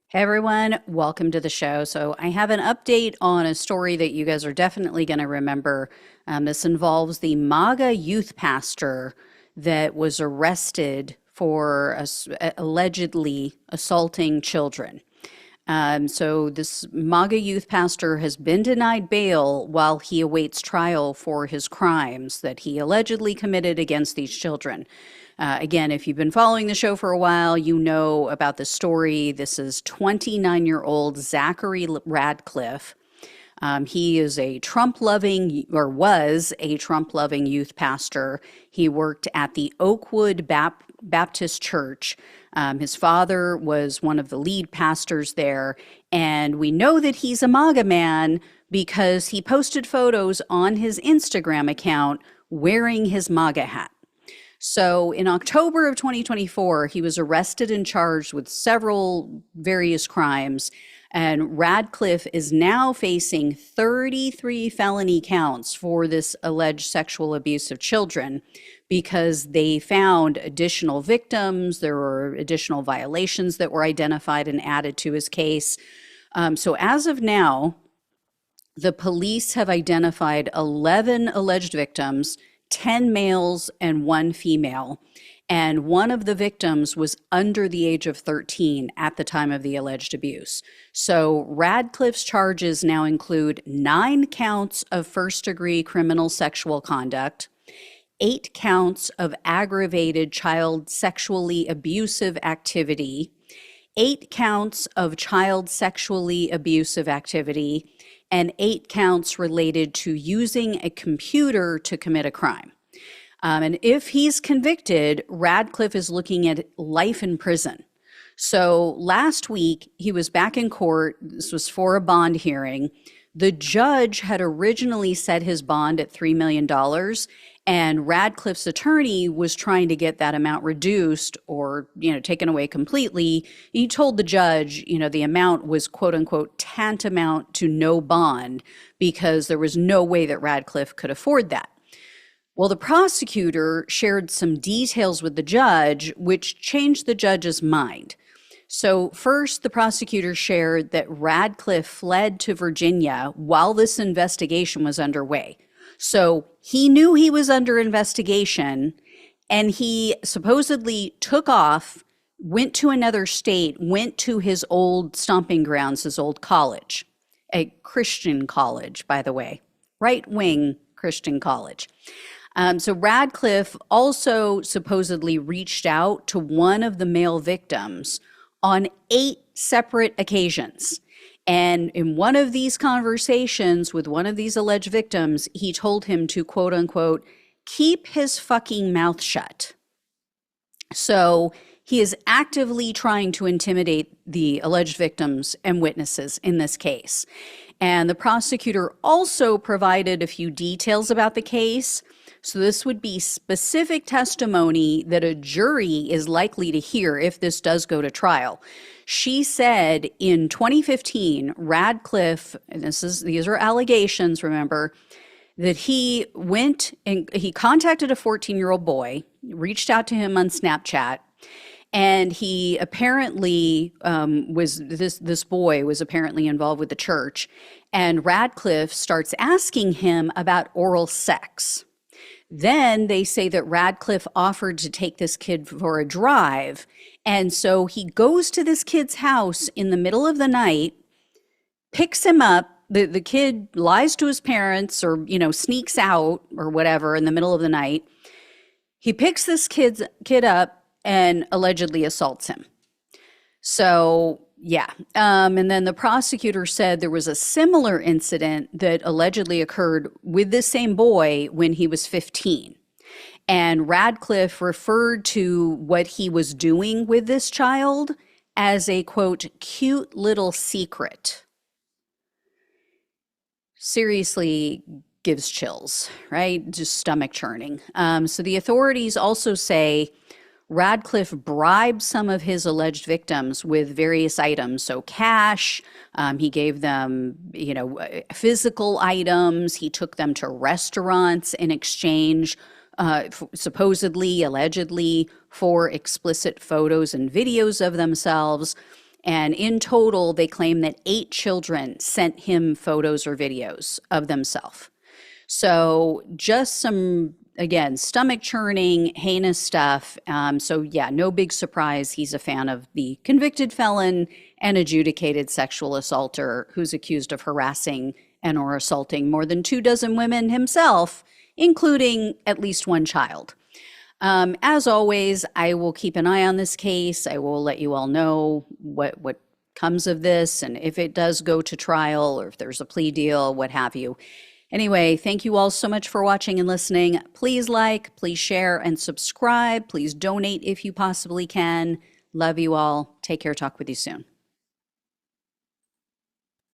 Hey everyone, welcome to the show. So, I have an update on a story that you guys are definitely going to remember. This involves the MAGA youth pastor that was arrested for allegedly assaulting children. So, this MAGA youth pastor has been denied bail while he awaits trial for his crimes that he allegedly committed against these children. Again, if you've been following the show for a while, you know about the story. This is 29-year-old Zachary Radcliff. He is a Trump-loving, or was a Trump-loving youth pastor. He worked at the Oakwood Baptist Church. His father was one of the lead pastors there, and we know that he's a MAGA man because he posted photos on his Instagram account wearing his MAGA hat. So in October of 2024, he was arrested and charged with several various crimes. And Radcliff is now facing 33 felony counts for this alleged sexual abuse of children because they found additional victims. There were additional violations that were identified and added to his case. So as of now, the police have identified 11 alleged victims, 10 males and 1 female, and one of the victims was under the age of 13 at the time of the alleged abuse. So Radcliffe's charges now include 9 counts of first-degree criminal sexual conduct, 8 counts of aggravated child sexually abusive activity, 8 counts of child sexually abusive activity, and 8 counts related to using a computer to commit a crime. And if he's convicted, Radcliff is looking at life in prison. So last week, he was back in court. This was for a bond hearing. The judge had originally set his bond at $3 million, and Radcliffe's attorney was trying to get that amount reduced or, taken away completely. He told the judge, the amount was quote unquote tantamount to no bond because there was no way that Radcliffe could afford that. Well, the prosecutor shared some details with the judge, which changed the judge's mind. So first, the prosecutor shared that Radcliffe fled to Virginia while this investigation was underway. So he knew he was under investigation, and he supposedly took off, went to another state, went to his old stomping grounds, his old college, a Christian college, by the way, right-wing Christian college. So Radcliffe also supposedly reached out to one of the male victims on 8 separate occasions. And in one of these conversations with one of these alleged victims, he told him to, quote unquote, keep his fucking mouth shut. So he is actively trying to intimidate the alleged victims and witnesses in this case. And the prosecutor also provided a few details about the case. So this would be specific testimony that a jury is likely to hear if this does go to trial. She said in 2015, Radcliffe, and these are allegations, remember, that he went and he contacted a 14-year-old boy, reached out to him on Snapchat, and he apparently this boy was apparently involved with the church, and Radcliffe starts asking him about oral sex. Then they say that Radcliffe offered to take this kid for a drive. And so he goes to this kid's house in the middle of the night, picks him up. The kid lies to his parents or, sneaks out or whatever in the middle of the night. He picks this kid up and allegedly assaults him. So, yeah. And then the prosecutor said there was a similar incident that allegedly occurred with this same boy when he was 15. And Radcliffe referred to what he was doing with this child as a, quote, cute little secret. Seriously gives chills, right? Just stomach churning. So the authorities also say Radcliffe bribed some of his alleged victims with various items. So cash, he gave them, physical items. He took them to restaurants in exchange, supposedly, allegedly, for explicit photos and videos of themselves. And in total, they claim that 8 children sent him photos or videos of themselves. So just some, again, stomach churning, heinous stuff. So yeah, no big surprise. He's a fan of the convicted felon and adjudicated sexual assaulter who's accused of harassing and or assaulting more than 24 women himself, including at least 1 child. As always, I will keep an eye on this case. I will let you all know what comes of this, and if it does go to trial or if there's a plea deal, what have you. Anyway, thank you all so much for watching and listening. Please like, please share, and subscribe. Please donate if you possibly can. Love you all. Take care. Talk with you soon.